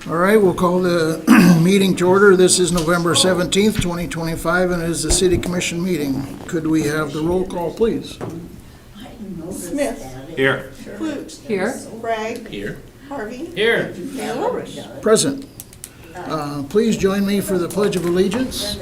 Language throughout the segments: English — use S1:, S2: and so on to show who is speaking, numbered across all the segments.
S1: All right, we'll call the meeting to order. This is November 17th, 2025, and it is the City Commission meeting. Could we have the roll call, please?
S2: Smith.
S3: Here.
S2: Clute.
S4: Here.
S2: Bragg.
S3: Here.
S2: Harvey.
S3: Here.
S2: Mayor Robish.
S1: Present. Please join me for the Pledge of Allegiance.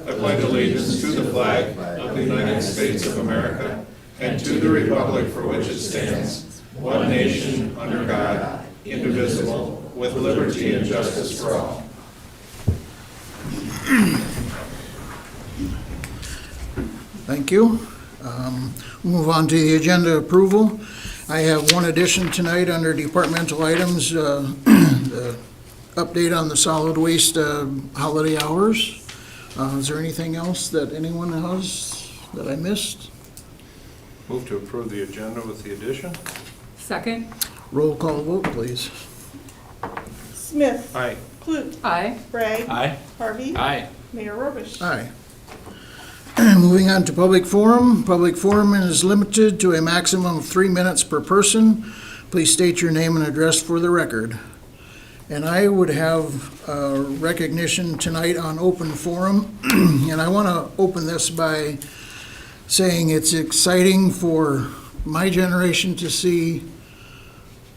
S5: I pledge allegiance to the flag of the United States of America and to the republic for which it stands, one nation, under God, indivisible, with liberty and justice for all.
S1: Thank you. Move on to the agenda approval. I have one addition tonight under departmental items, the update on the solid waste holiday hours. Is there anything else that anyone has that I missed?
S5: Move to approve the agenda with the addition.
S4: Second.
S1: Roll call vote, please.
S2: Smith.
S5: Aye.
S2: Clute.
S4: Aye.
S2: Bragg.
S3: Aye.
S2: Harvey.
S3: Aye.
S2: Mayor Robish.
S1: Aye. Moving on to public forum. Public forum is limited to a maximum of 3 minutes per person. Please state your name and address for the record. And I would have recognition tonight on open forum. And I want to open this by saying it's exciting for my generation to see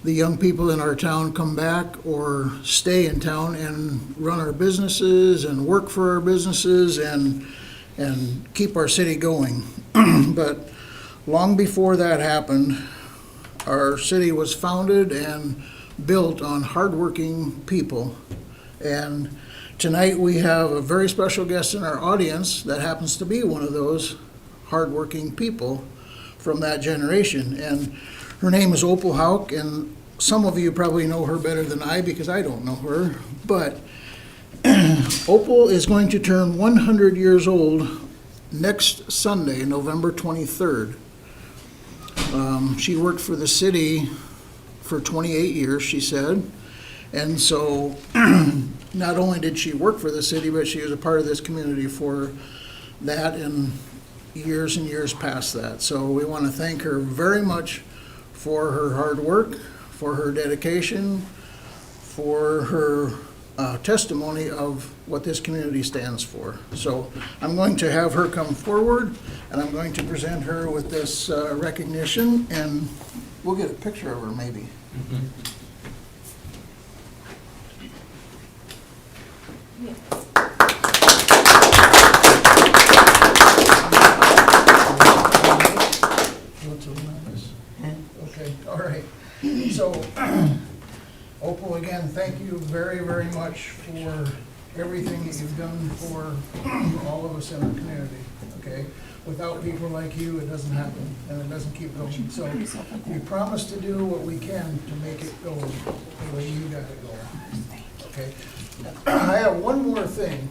S1: the young people in our town come back or stay in town and run our businesses and work for our businesses and keep our city going. But long before that happened, our city was founded and built on hardworking people. And tonight we have a very special guest in our audience that happens to be one of those hardworking people from that generation. And her name is Opal Hauk, and some of you probably know her better than I because I don't know her. But Opal is going to turn 100 years old next Sunday, November 23rd. She worked for the city for 28 years, she said. And so not only did she work for the city, but she was a part of this community for that and years past that. So we want to thank her very much for her hard work, for her dedication, for her testimony of what this community stands for. So I'm going to have her come forward, and I'm going to present her with this recognition, and we'll get a picture of her maybe. Okay, all right. So, Opal, again, thank you very much for everything that you've done for all of us in our community, okay? Without people like you, it doesn't happen, and it doesn't keep going. So we promise to do what we can to make it go the way you got it going, okay? I have one more thing.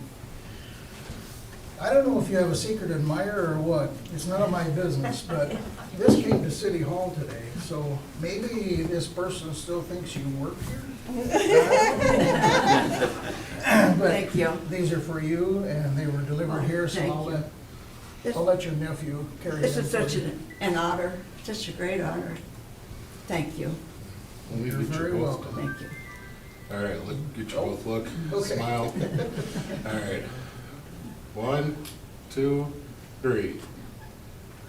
S1: I don't know if you have a secret admirer or what. It's none of my business, but this came to City Hall today, so maybe this person still thinks you work here?
S6: Thank you.
S1: These are for you, and they were delivered here, so I'll let your nephew carry them.
S6: This is such an honor, such a great honor. Thank you.
S1: You're very welcome.
S6: Thank you.
S5: All right, get you both look,
S1: Okay.
S5: smile. All right. 1, 2, 3.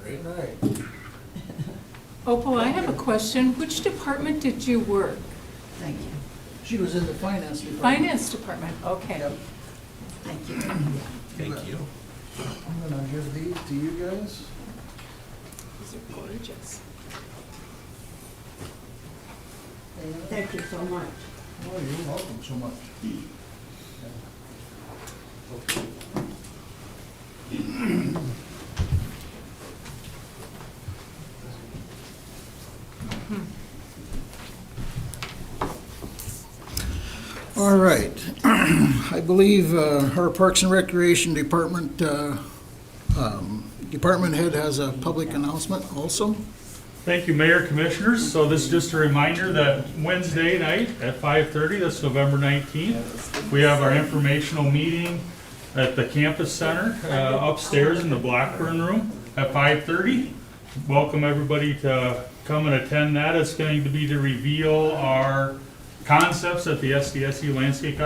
S5: Great.
S1: All right.
S4: Opal, I have a question. Which department did you work?
S6: Thank you.
S1: She was in the finance department.
S4: Finance department, okay.
S1: Yep.
S6: Thank you.
S3: Thank you.
S1: I'm gonna give these to you guys.
S4: These are gorgeous.
S6: Thank you so much.
S1: Oh, you're welcome so much. All right. I believe our Parks and Recreation Department department head has a public announcement also.
S7: Thank you, Mayor, Commissioners. So this is just a reminder that Wednesday night at 5:30, that's November 19th, we have our informational meeting at the campus center upstairs in the Blackburn room at 5:30. welcome everybody to come and attend that. It's going to be to reveal our concepts that the SDSU Landscape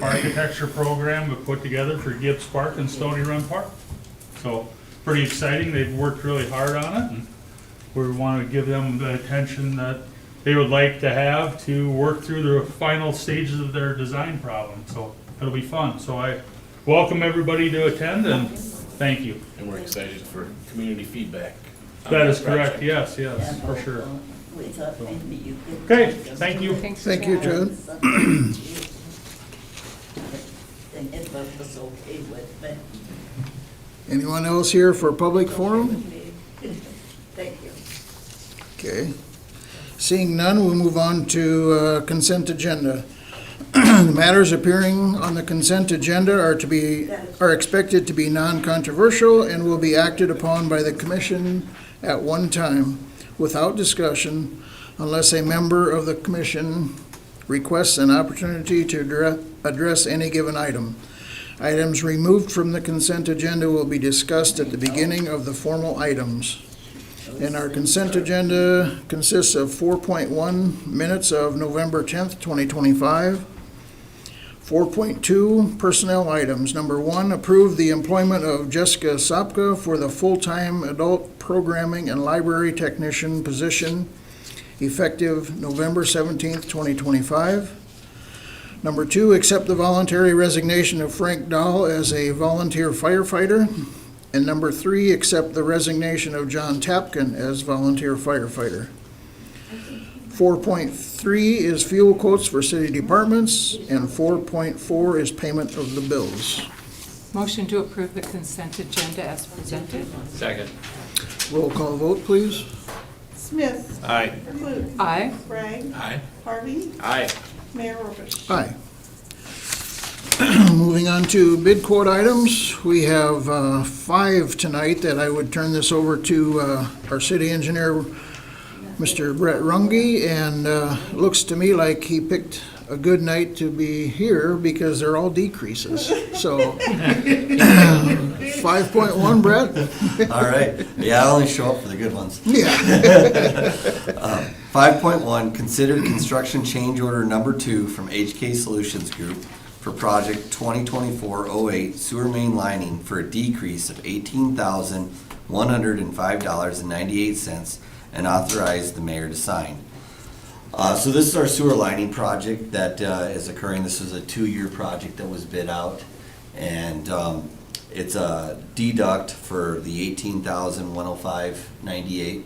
S7: Architecture Program have put together for Gibbs Park and Stony Run Park. So pretty exciting. They've worked really hard on it, and we want to give them the attention that they would like to have to work through the final stages of their design problem. So it'll be fun. So I welcome everybody to attend, and thank you.
S3: And we're excited for community feedback. on
S7: That is
S3: project.
S7: correct. Yes, yes, for sure.
S6: We thought maybe you could.
S7: Okay, thank you.
S4: Thanks,
S1: Thank you,
S4: Chad.
S1: Judd.
S6: And it was okay with me.
S1: Anyone else here for public forum?
S6: Thank you.
S1: Okay. Seeing none, we'll move on to consent agenda. The matters appearing on the consent agenda are expected to be non-controversial and will be acted upon by the commission at one time without discussion unless a member of the commission requests an opportunity to address any given item. Items removed from the consent agenda will be discussed at the beginning of the formal items. And our consent agenda consists of 4.1 minutes of November 10th, 2025. 4.2 personnel items. Number 1, approve the employment of Jessica Sopka for the full-time adult programming and library technician position effective November 17th, 2025. Number 2, accept the voluntary resignation of Frank Dahl as a volunteer firefighter. And number 3, accept the resignation of John Tapkin as volunteer firefighter. 4.3 is fuel quotes for city departments, and 4.4 is payment of the bills.
S4: Motion to approve the consent agenda as presented.
S3: Second.
S1: Roll call vote, please.
S2: Smith.
S3: Aye.
S2: Clute.
S4: Aye.
S2: Bragg.
S3: Aye.
S2: Harvey.
S3: Aye.
S2: Mayor Robish.
S1: Aye. Moving on to bid quote items, we have 5 tonight that I would turn this over to our city engineer, Mr. Brett Runge, and looks to me like he picked a good night to be here because they're all decreases. So 5.1, Brett?
S8: All right. Yeah, I only show up for the good ones.
S1: Yeah.
S8: 5.1, consider construction change order number 2 from HK Solutions Group for project 2024-08 sewer main lining for a decrease of $18,105.98 and authorize the mayor to sign. So this is our sewer lining project that is occurring. This is a 2-year project that was bid out, and it's a deduct for the $18,105.98.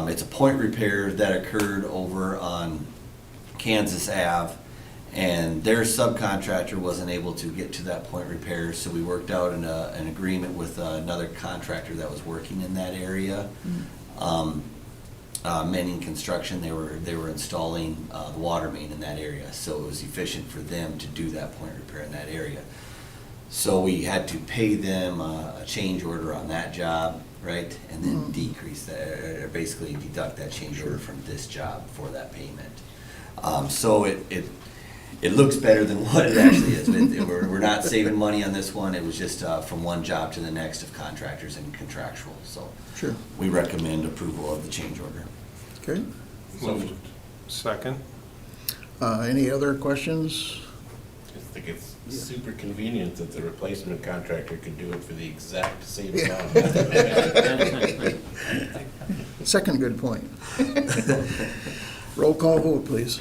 S8: It's a point repair that occurred over on Kansas Ave, and their subcontractor wasn't able to get to that point repair, so we worked out an agreement with another contractor that was working in that area. Manning Construction, they were installing the water main in that area, so it was efficient for them to do that point repair in that area. So we had to pay them a change order on that job, right, and then decrease that, or basically deduct that change order from this job for that payment. So it looks better than what it actually is. We're not saving money on this one. It was just from one job to the next of contractors and contractual. So
S1: Sure.
S8: we recommend approval of the change order.
S1: Okay.
S3: Moved.
S5: Second.
S1: Any other questions?
S3: I think it's super convenient that the replacement contractor could do it for the exact same amount.
S1: Second good point. Roll call vote, please.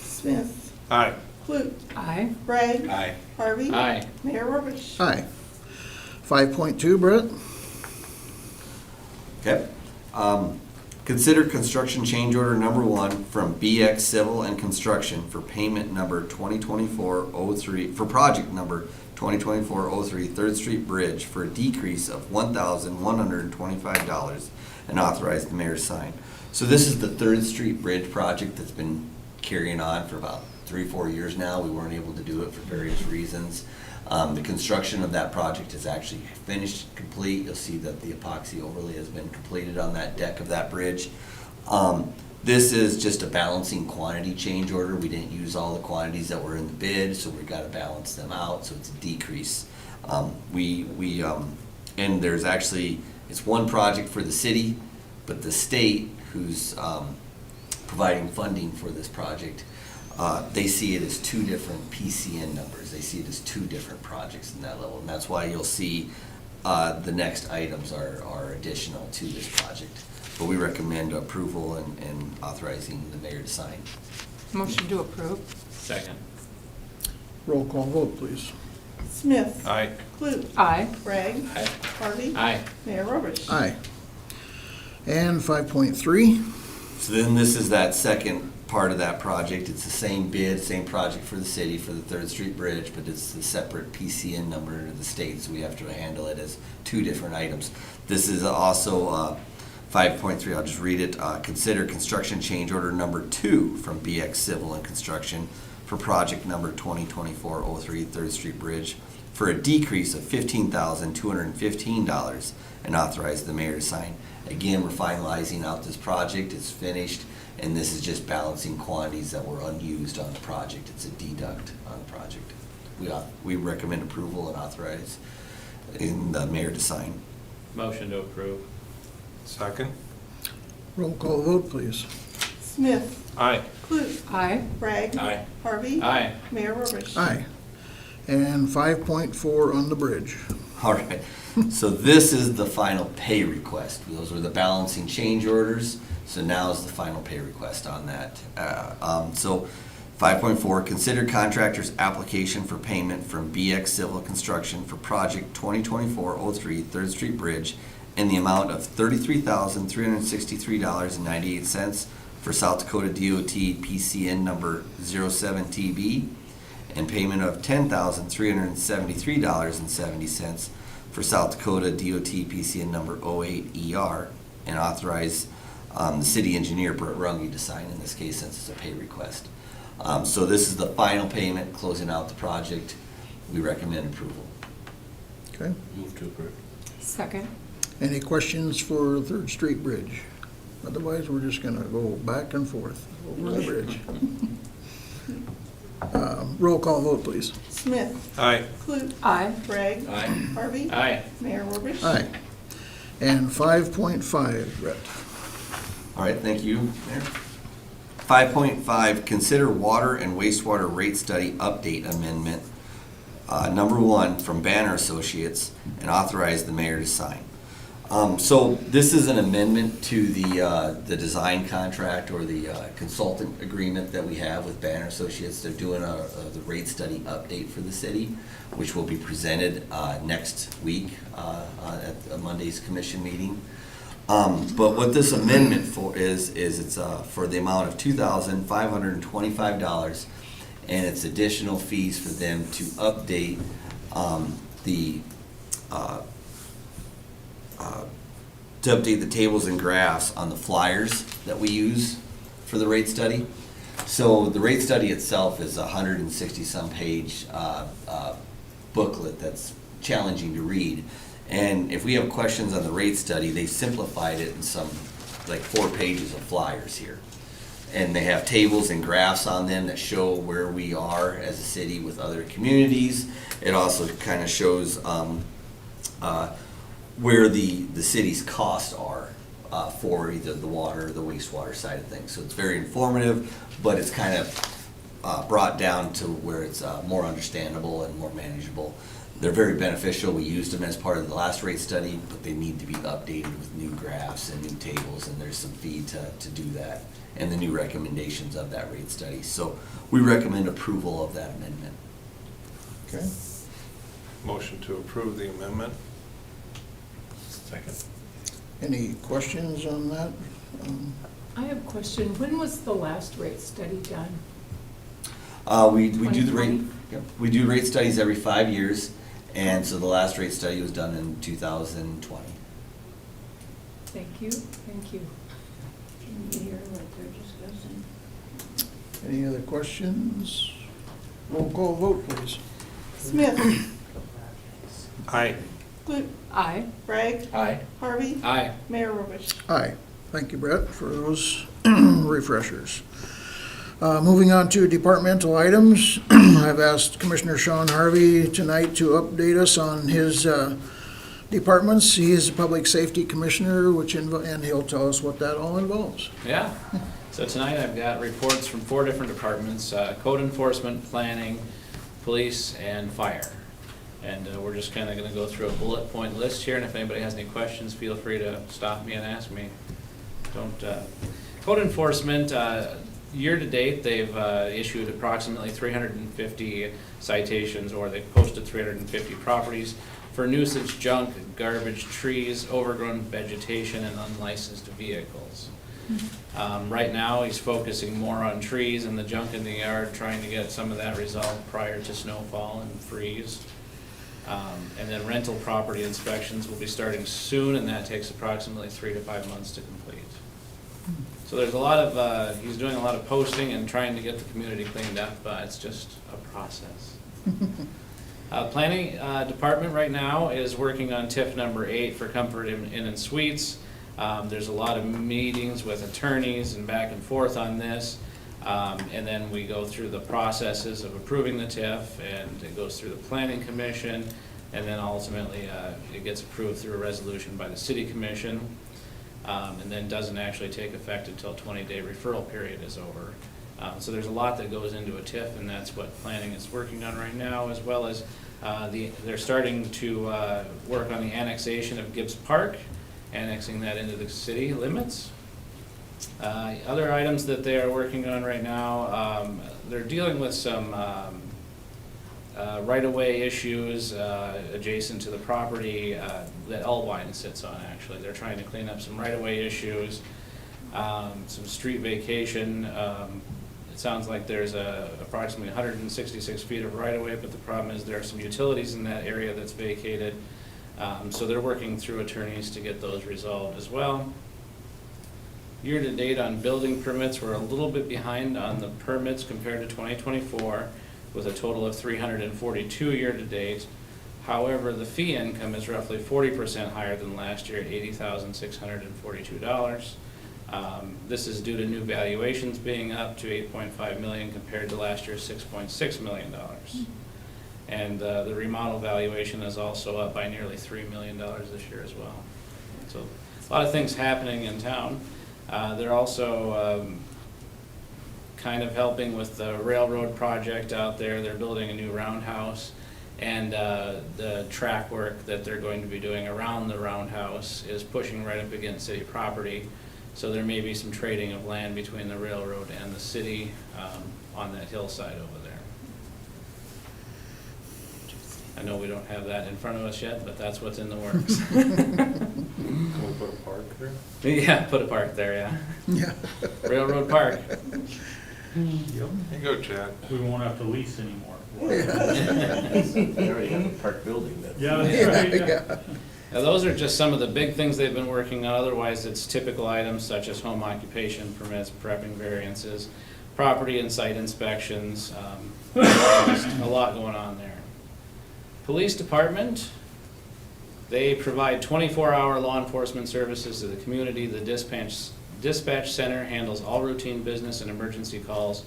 S2: Smith.
S5: Aye.
S2: Clute.
S4: Aye.
S2: Bragg.
S3: Aye.
S2: Harvey.
S3: Aye.
S2: Mayor Robish.
S1: Aye. 5.2, Brett?
S8: Okay. Consider construction change order number 1 from BX Civil and Construction for payment number 2024-03, for project number 2024-03 3rd Street Bridge for a decrease of $1,125 and authorize the mayor to sign. So this is the 3rd Street Bridge project that's been carrying on for about 3-4 years now. We weren't able to do it for various reasons. The construction of that project is actually finished, complete. You'll see that the epoxy overlay has been completed on that deck of that bridge. This is just a balancing quantity change order. We didn't use all the quantities that were in the bid, so we've got to balance them out, so it's a decrease. And there's actually It's one project for the city, but the state, who's providing funding for this project, they see it as two different PCN numbers. They see it as two different projects in that level, and that's why you'll see the next items are additional to this project. But we recommend approval and authorizing the mayor to sign.
S4: Motion to approve.
S3: Second.
S1: Roll call vote, please.
S2: Smith.
S5: Aye.
S2: Clute.
S4: Aye.
S2: Bragg.
S3: Aye.
S2: Harvey.
S3: Aye.
S2: Mayor Robish.
S1: Aye. And 5.3,
S8: So then this is that second part of that project. It's the same bid, same project for the city for the 3rd Street Bridge, but it's the separate PCN number to the state, so we have to handle it as two different items. This is also 5.3, I'll just read it. Consider construction change order number 2 from BX Civil and Construction for project number 2024-03 3rd Street Bridge for a decrease of $15,215 and authorize the mayor to sign. Again, we're finalizing out this project. It's finished, and this is just balancing quantities that were unused on the project. It's a deduct on the project. We recommend approval and authorize the mayor to sign.
S3: Motion to approve.
S5: Second.
S1: roll call vote, please.
S2: Smith.
S5: Aye.
S2: Clute.
S4: Aye.
S2: Bragg.
S3: Aye.
S2: Harvey.
S3: Aye.
S2: Mayor Robish.
S1: Aye. And 5.4 on the bridge.
S8: All right, so this is the final pay request. Those were the balancing change orders, so now is the final pay request on that. So 5.4, consider contractor's application for payment from BX Civil Construction for project 2024-03 3rd Street Bridge in the amount of $33,363.98 for South Dakota DOT PCN number 07TB, and payment of $10,373.70 for South Dakota DOT PCN number 08ER, and authorize the city engineer, Brett Runge, to sign in this case since it's a pay request. So this is the final payment closing out the project. We recommend approval.
S1: Okay.
S3: Move to approve.
S4: Second.
S1: Any questions for 3rd Street Bridge? Otherwise, we're just gonna go back and forth over the bridge. Roll call vote, please.
S2: Smith.
S5: Aye.
S2: Clute.
S4: Aye.
S2: Bragg.
S3: Aye.
S2: Harvey.
S3: Aye.
S2: Mayor Robish.
S1: Aye. And 5.5, Brett.
S8: All right, thank you, Mayor. 5.5, consider water and wastewater rate study update amendment, number 1 from Banner Associates, and authorize the mayor to sign. So this is an amendment to the design contract or the consultant agreement that we have with Banner Associates. They're doing the rate study update for the city, which will be presented next week at Monday's commission meeting. But what this amendment for is it's for the amount of $2,525, and it's additional fees for them to update the tables and graphs on the flyers that we use for the rate study. So the rate study itself is a 160-some page booklet that's challenging to read. And if we have questions on the rate study, they simplified it in some, like 4 pages of flyers here. And they have tables and graphs on them that show where we are as a city with other communities. It also kind of shows where the city's costs are for either the water or the wastewater side of things. So it's very informative, but it's kind of brought down to where it's more understandable and more manageable. They're very beneficial. We used them as part of the last rate study, but they need to be updated with new graphs and new tables, and there's some fee to do that, and the new recommendations of that rate study. So we recommend approval of that amendment.
S1: Okay.
S5: Motion to approve the amendment.
S3: Second.
S1: Any questions on that?
S4: I have a question. When was the last rate study done?
S8: We do the rate,
S4: 2020?
S8: yep, we do rate studies every 5 years, and so the last rate study was done in 2020.
S4: Thank you, thank you.
S6: Can you hear what they're discussing?
S1: Any other questions? Roll call vote, please.
S2: Smith.
S5: Aye.
S2: Clute.
S4: Aye.
S2: Bragg.
S3: Aye.
S2: Harvey.
S3: Aye.
S2: Mayor Robish.
S1: Aye. Thank you, Brett, for those refreshers. Moving on to departmental items, I've asked Commissioner Sean Harvey tonight to update us on his departments. He is a public safety commissioner, and he'll tell us what that all involves.
S9: Yeah, so tonight I've got reports from 4 different departments, code enforcement, planning, police, and fire. And we're just kind of going to go through a bullet point list here, and if anybody has any questions, feel free to stop me and ask me. Code enforcement, year-to-date, they've issued approximately 350 citations, or they've posted 350 properties for nuisance junk, garbage, trees, overgrown vegetation, and unlicensed vehicles. Right now, he's focusing more on trees and the junk in the yard, trying to get some of that resolved prior to snowfall and freeze. And then rental property inspections will be starting soon, and that takes approximately 3 to 5 months to complete. So there's a lot of, he's doing a lot of posting and trying to get the community cleaned up, it's just a process. Planning department right now is working on TIF number 8 for Comfort Inn and Suites. There's a lot of meetings with attorneys and back and forth on this. And then we go through the processes of approving the TIF, and it goes through the planning commission, and then ultimately it gets approved through a resolution by the city commission, and then doesn't actually take effect until 20-day referral period is over. So there's a lot that goes into a TIF, and that's what planning is working on right now, as well as they're starting to work on the annexation of Gibbs Park, annexing that into the city limits. Other items that they are working on right now, they're dealing with some right-of-way issues adjacent to the property that Elwine sits on, actually. They're trying to clean up some right-of-way issues, some street vacation. It sounds like there's approximately 166 feet of right-of-way, but the problem is there are some utilities in that area that's vacated. So they're working through attorneys to get those resolved as well. Year-to-date on building permits, we're a little bit behind on the permits compared to 2024, with a total of 342 year-to-date. However, the fee income is roughly 40% higher than last year at $80,642. This is due to new valuations being up to $8.5 million compared to last year's $6.6 million. And the remodel valuation is also up by nearly $3 million this year as well. So a lot of things happening in town. They're also kind of helping with the railroad project out there. They're building a new roundhouse, and the track work that they're going to be doing around the roundhouse is pushing right up against city property. So there may be some trading of land between the railroad and the city on that hillside over there. I know we don't have that in front of us yet, but that's what's in the works.
S5: Can we put a park there?
S9: Yeah, put a park there, yeah.
S1: Yeah.
S9: Railroad Park.
S5: Here you go, Chad.
S7: We won't have to lease anymore.
S3: They already have a park building that's.
S7: Yeah, that's right, yeah.
S1: Yeah.
S9: Now, those are just some of the big things they've been working on. Otherwise, it's typical items such as home occupation permits, prepping variances, property and site inspections, just a lot going on there. Police department, they provide 24-hour law enforcement services to the community. The dispatch center handles all routine business and emergency calls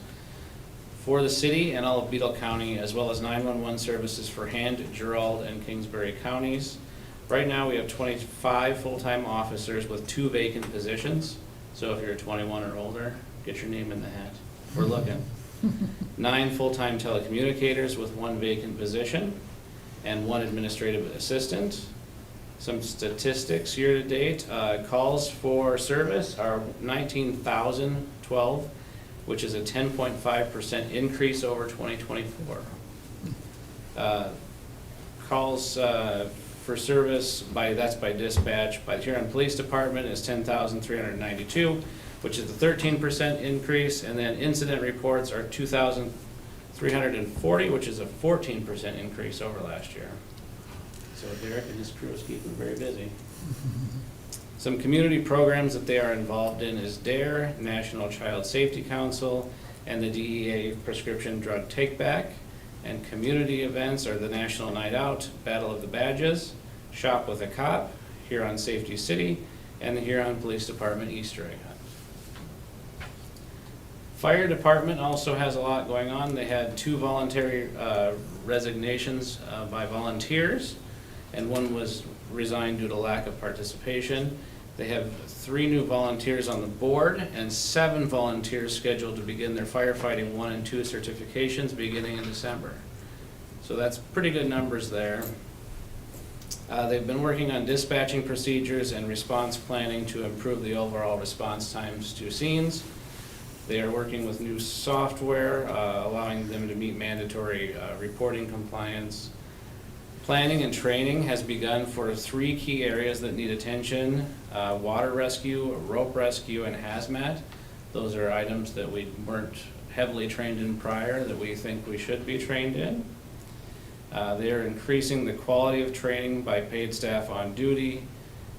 S9: for the city and all of Beadle County, as well as 911 services for Hand, Gerald, and Kingsbury counties. Right now, we have 25 full-time officers with 2 vacant positions. So if you're 21 or older, get your name in the hat. We're looking. 9 full-time telecommunicators with 1 vacant position and 1 administrative assistant. Some statistics year-to-date. Calls for service are 19,012, which is a 10.5% increase over 2024. Calls for service that's by dispatch by the Huron Police Department is 10,392, which is a 13% increase, and then incident reports are 2,340, which is a 14% increase over last year. So Derek and his crew is keeping very busy. Some community programs that they are involved in is DARE, National Child Safety Council, and the DEA Prescription Drug Take Back. And community events are the National Night Out, Battle of the Badges, Shop with a Cop, Huron Safety City, and the Huron Police Department Easter Egg Hunt. Fire department also has a lot going on. They had 2 voluntary resignations by volunteers, and 1 was resigned due to lack of participation. They have 3 new volunteers on the board and 7 volunteers scheduled to begin their firefighting 1 and 2 certifications beginning in December. So that's pretty good numbers there. They've been working on dispatching procedures and response planning to improve the overall response times to scenes. They are working with new software, allowing them to meet mandatory reporting compliance. Planning and training has begun for 3 key areas that need attention: water rescue, rope rescue, and hazmat. Those are items that we weren't heavily trained in prior that we think we should be trained in. They are increasing the quality of training by paid staff on duty,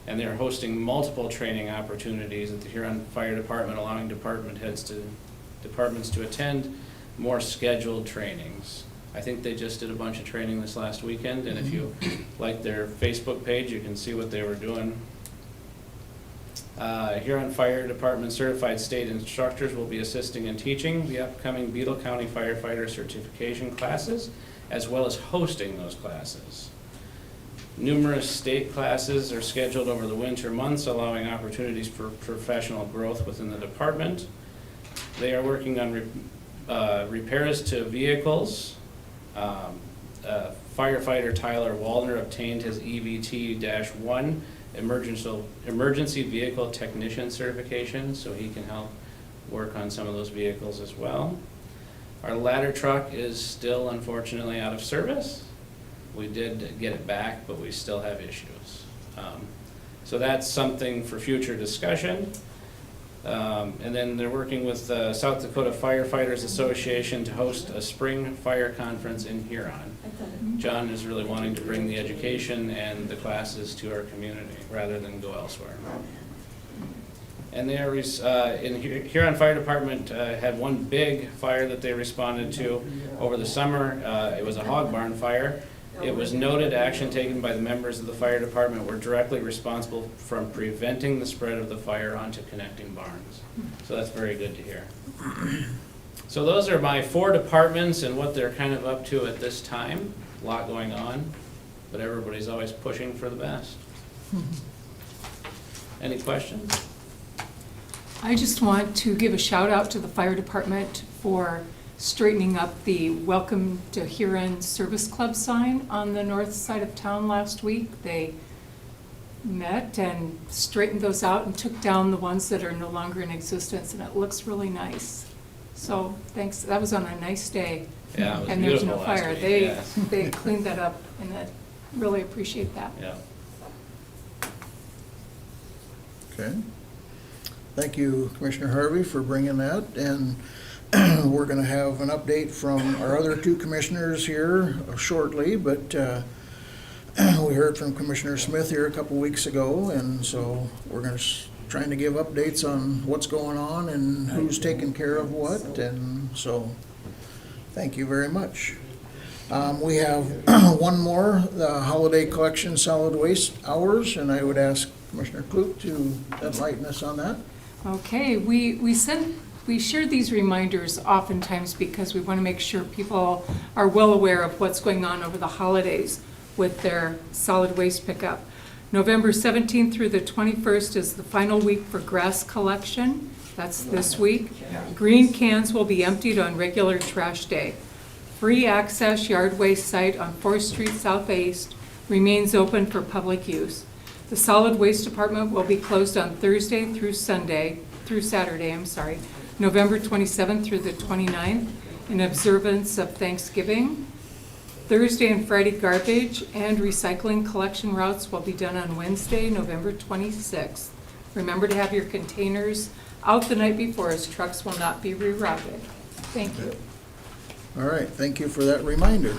S9: and they're hosting multiple training opportunities at the Huron Fire Department, allowing departments to attend more scheduled trainings. I think they just did a bunch of training this last weekend, and if you like their Facebook page, you can see what they were doing. Huron Fire Department certified state instructors will be assisting and teaching the upcoming Beetle County Firefighter certification classes, as well as hosting those classes. Numerous state classes are scheduled over the winter months, allowing opportunities for professional growth within the department. They are working on repairs to vehicles. Firefighter Tyler Waldner obtained his EVT-1 emergency vehicle technician certification, so he can help work on some of those vehicles as well. Our ladder truck is still unfortunately out of service. We did get it back, but we still have issues. So that's something for future discussion. And then they're working with the South Dakota Firefighters Association to host a spring fire conference in Huron. John is really wanting to bring the education and the classes to our community rather than go elsewhere. And they are, in Huron Fire Department had one big fire that they responded to over the summer. It was a hog barn fire. It was noted action taken by the members of the fire department were directly responsible from preventing the spread of the fire onto connecting barns. So that's very good to hear. So those are my 4 departments and what they're kind of up to at this time. A lot going on, but everybody's always pushing for the best. Any questions?
S4: I just want to give a shout out to the fire department for straightening up the Welcome to Huron Service Club sign on the north side of town last week. They met and straightened those out and took down the ones that are no longer in existence, and it looks really nice. So thanks, that was on a nice day.
S9: Yeah, it was
S4: And there's no
S9: beautiful last
S4: fire.
S9: week,
S4: They
S9: yes.
S4: they cleaned that up, and I really appreciate that.
S9: Yeah.
S1: Okay. Thank you, Commissioner Harvey, for bringing that. And we're going to have an update from our other 2 commissioners here shortly, but we heard from Commissioner Smith here a couple weeks ago, and so we're going to trying to give updates on what's going on and who's taking care of what, and so thank you very much. We have one more, the holiday collection solid waste hours, and I would ask Commissioner Klug to enlighten us on that.
S4: Okay, we share these reminders oftentimes because we want to make sure people are well aware of what's going on over the holidays with their solid waste pickup. November 17th through the 21st is the final week for grass collection. That's this week. Green cans will be emptied on regular trash day. Free access yard waste site on 4th Street Southeast remains open for public use. The solid waste department will be closed on Thursday through Saturday, November 27th through the 29th, in observance of Thanksgiving. Thursday and Friday garbage and recycling collection routes will be done on Wednesday, November 26th. Remember to have your containers out the night before, as trucks will not be rerouted. Thank you.
S1: All right, thank you for that reminder.